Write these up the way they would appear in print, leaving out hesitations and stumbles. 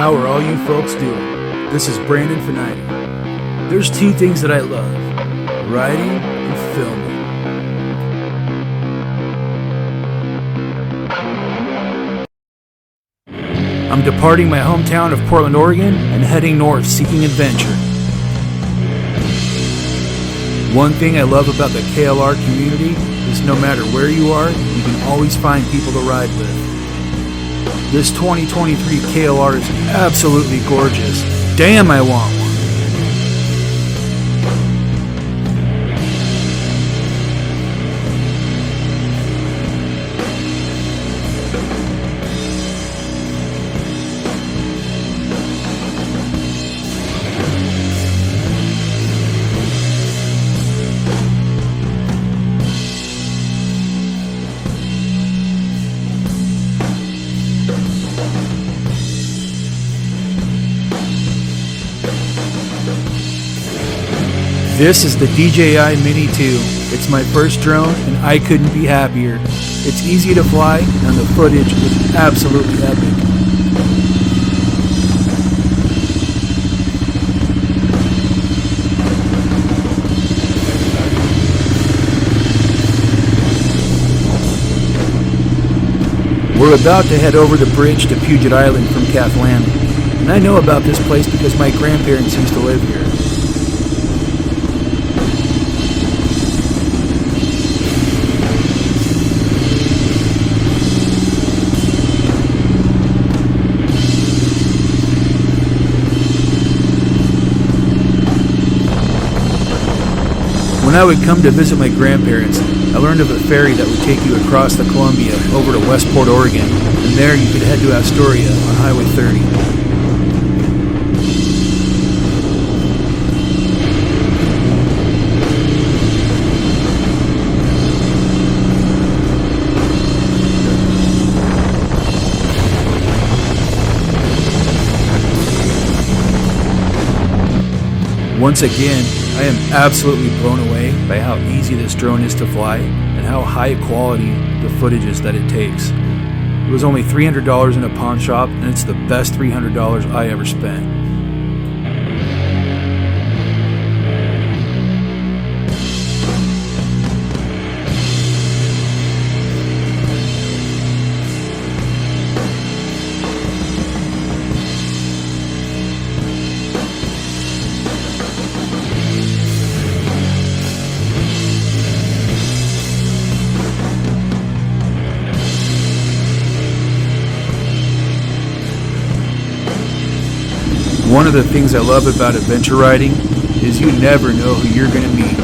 How are all you folks doing? This is Brandon Finiti. There's two things that I love, riding and filming. I'm departing my hometown of Portland, Oregon and heading north seeking adventure. One thing I love about the KLR community is no matter where you are, you can always find people to ride with. This 2023 KLR is absolutely gorgeous. Damn, I want one. This is the DJI Mini 2. It's my first drone and I couldn't be happier. It's easy to fly and the footage is absolutely epic. We're about to head over the bridge to Puget Island from Calf Landing, and I know about this place because my grandparents used to live here. When I would come to visit my grandparents, I learned of a ferry that would take you across the Columbia over to Westport, Oregon, and there you could head to Astoria on Highway 30. Once again, I am absolutely blown away by how easy this drone is to fly and how high quality the footage is that it takes. It was only $300 in a pawn shop, and it's the best $300 I ever spent. One of the things I love about adventure riding is you never know who you're going to meet.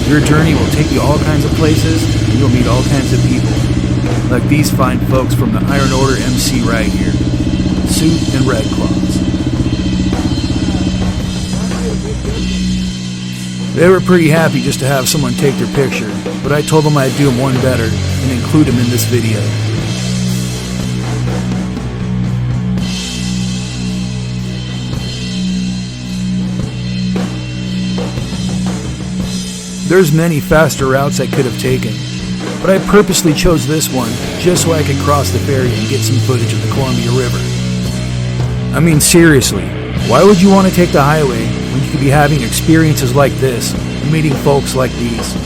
Your journey will take you all kinds of places, and you'll meet all kinds of people. Like these fine folks from the Iron Order MC right here. Suit and Red Claws. They were pretty happy just to have someone take their picture, but I told them I'd do them one better and include them in this video. There's many faster routes I could have taken, but I purposely chose this one just so I could cross the ferry and get some footage of the Columbia River. I mean, seriously, why would you want to take the highway when you could be having experiences like this and meeting folks like these?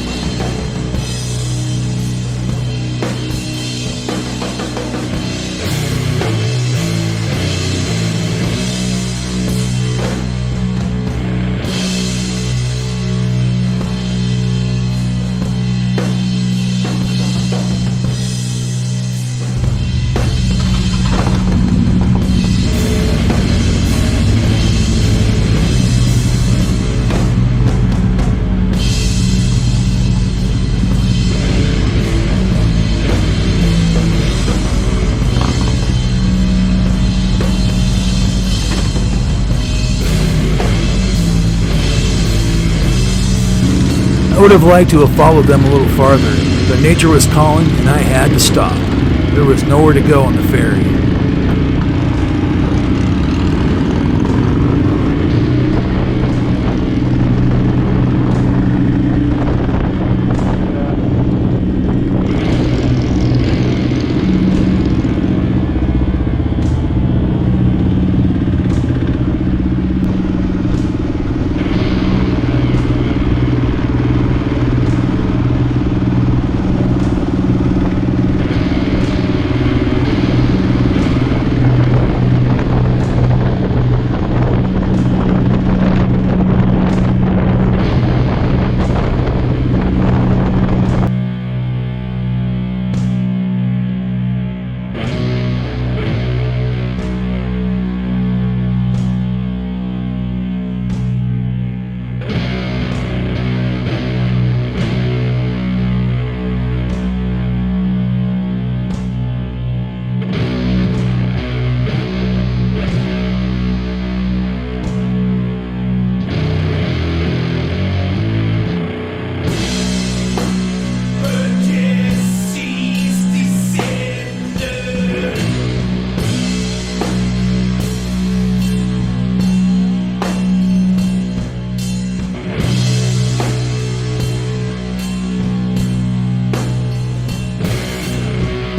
I would have liked to have followed them a little farther, but nature was calling and I had to stop. There was nowhere to go on the ferry.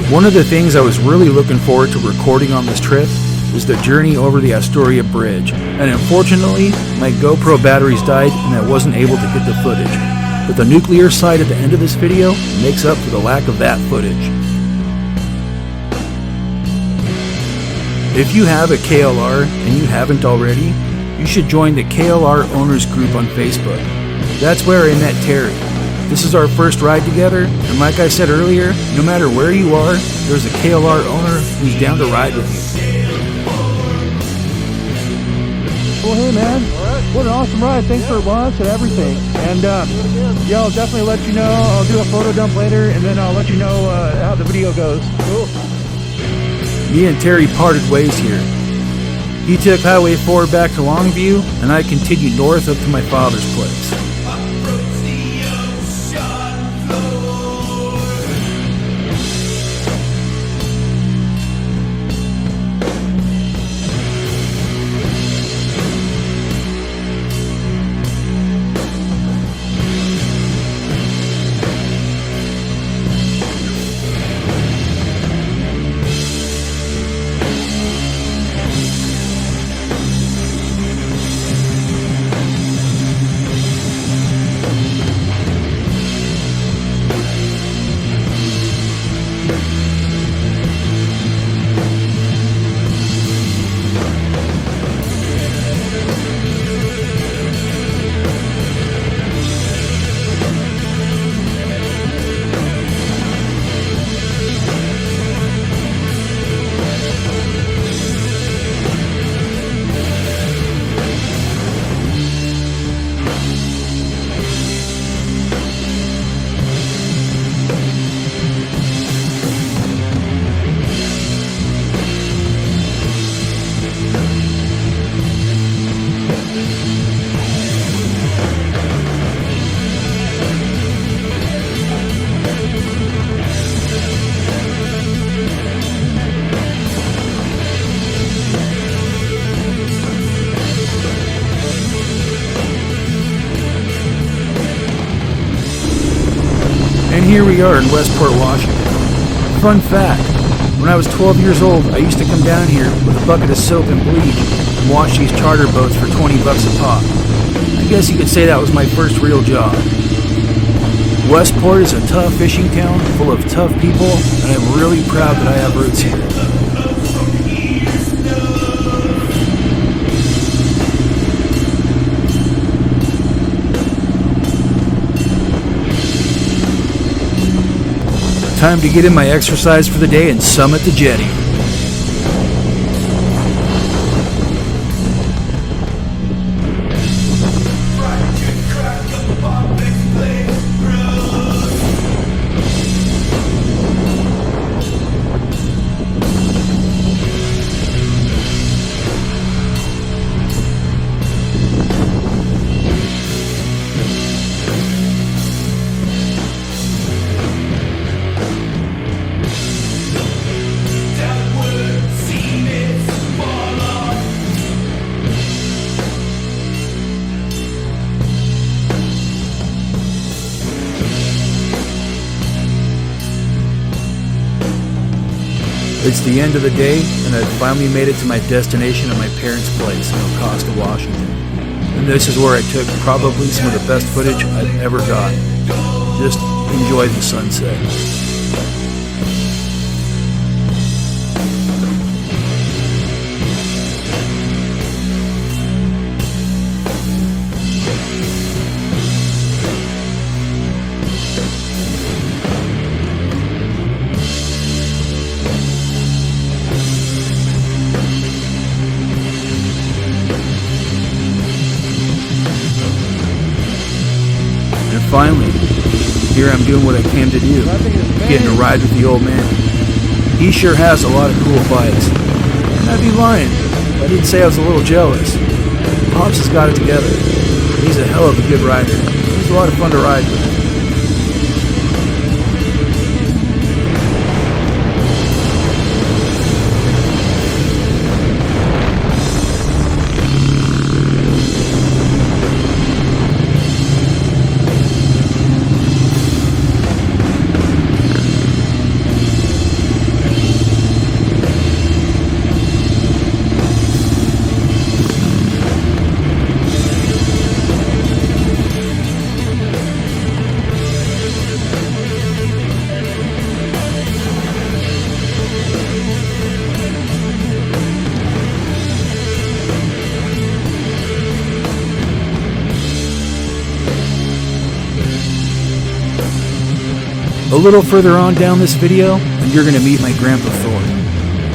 One of the things I was really looking forward to recording on this trip was the journey over the Astoria Bridge, and unfortunately, my GoPro batteries died and I wasn't able to get the footage. But the nuclear side at the end of this video makes up for the lack of that footage. If you have a KLR and you haven't already, you should join the KLR Owners Group on Facebook. That's where I met Terry. This is our first ride together, and like I said earlier, no matter where you are, there's a KLR owner who's down to ride with you. Well, hey man, what an awesome ride. Thanks for lunch and everything. And yeah, I'll definitely let you know. I'll do a photo dump later, and then I'll let you know how the video goes. Cool. Me and Terry parted ways here. He took Highway 4 back to Longview, and I continued north up to my father's place. And here we are in Westport, Washington. Fun fact, when I was 12 years old, I used to come down here with a bucket of soap and bleach and watch these charter boats for 20 bucks a pop. I guess you could say that was my first real job. Westport is a tough fishing town full of tough people, and I'm really proud that I have roots here. Time to get in my exercise for the day and summit the jetty. It's the end of the day, and I've finally made it to my destination at my parents' place in Ocosta, Washington. And this is where I took probably some of the best footage I've ever got. Just enjoy the sunset. Finally, here I'm doing what I came to do, getting to ride with the old man. He sure has a lot of cool bikes, and I'd be lying if I didn't say I was a little jealous. Pops has got it together. He's a hell of a good rider. He's a lot of fun to ride with. A little further on down this video, and you're going to meet my Grandpa Thor.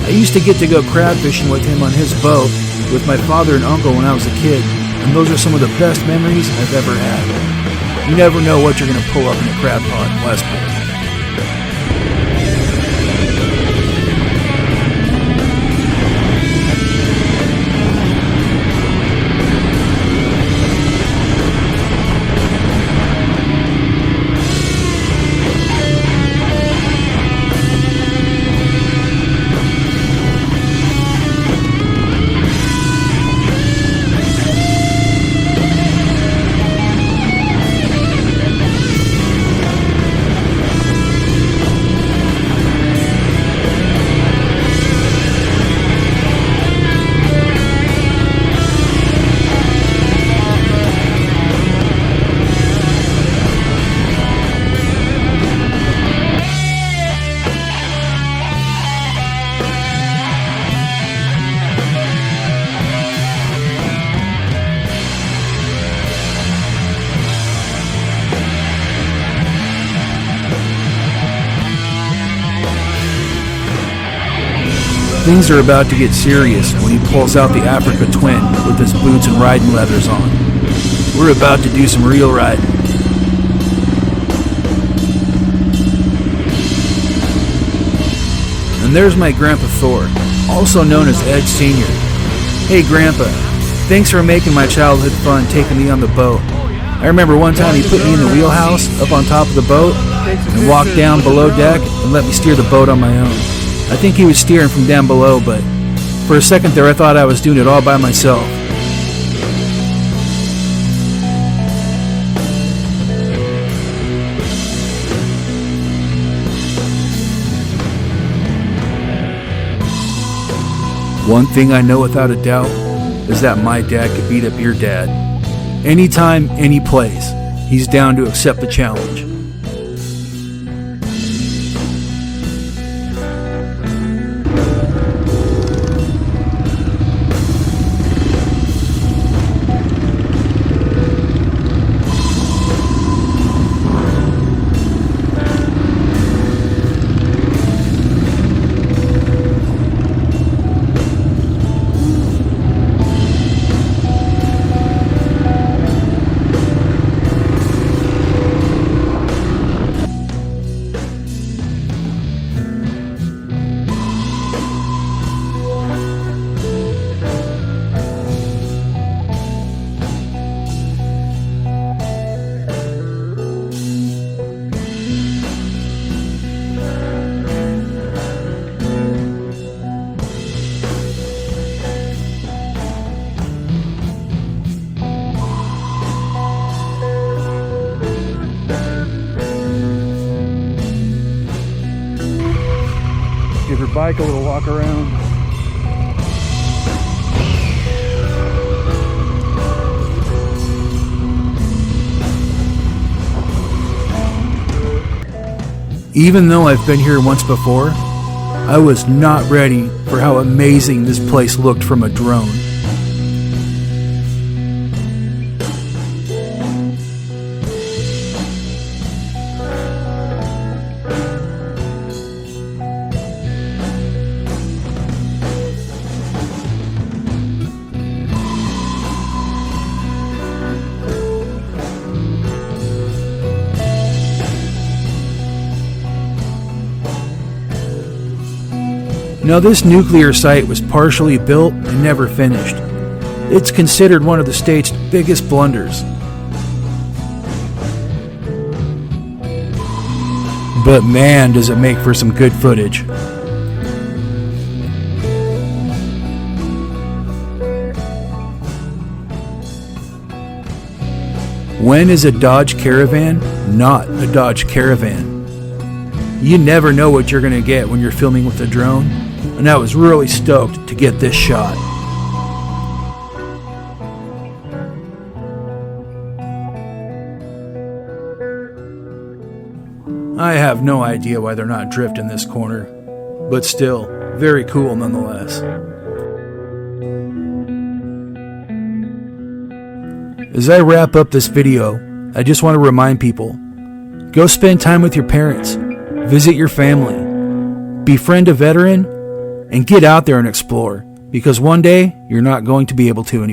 I used to get to go crab fishing with him on his boat with my father and uncle when I was a kid, and those are some of the best memories I've ever had. You never know what you're going to pull up in a crab pot in Westport. Things are about to get serious when he pulls out the Africa Twin with his boots and riding leathers on. We're about to do some real riding. And there's my Grandpa Thor, also known as Ed Sr. Hey Grandpa, thanks for making my childhood fun taking me on the boat. I remember one time he put me in the wheelhouse up on top of the boat and walked down below deck and let me steer the boat on my own. I think he was steering from down below, but for a second there I thought I was doing it all by myself. One thing I know without a doubt is that my dad could beat up your dad. Anytime, any place, he's down to accept the challenge. Give your bike a little walk around. Even though I've been here once before, I was not ready for how amazing this place looked from a drone. Now, this nuclear site was partially built and never finished. It's considered one of the state's biggest blunders. But man, does it make for some good footage. When is a Dodge Caravan not a Dodge Caravan? You never know what you're going to get when you're filming with a drone, and I was really stoked to get this shot. I have no idea why they're not drifting this corner, but still, very cool nonetheless. As I wrap up this video, I just want to remind people, Go spend time with your parents. Visit your family. Befriend a veteran. And get out there and explore. Because one day, you're not going to be able to anymore.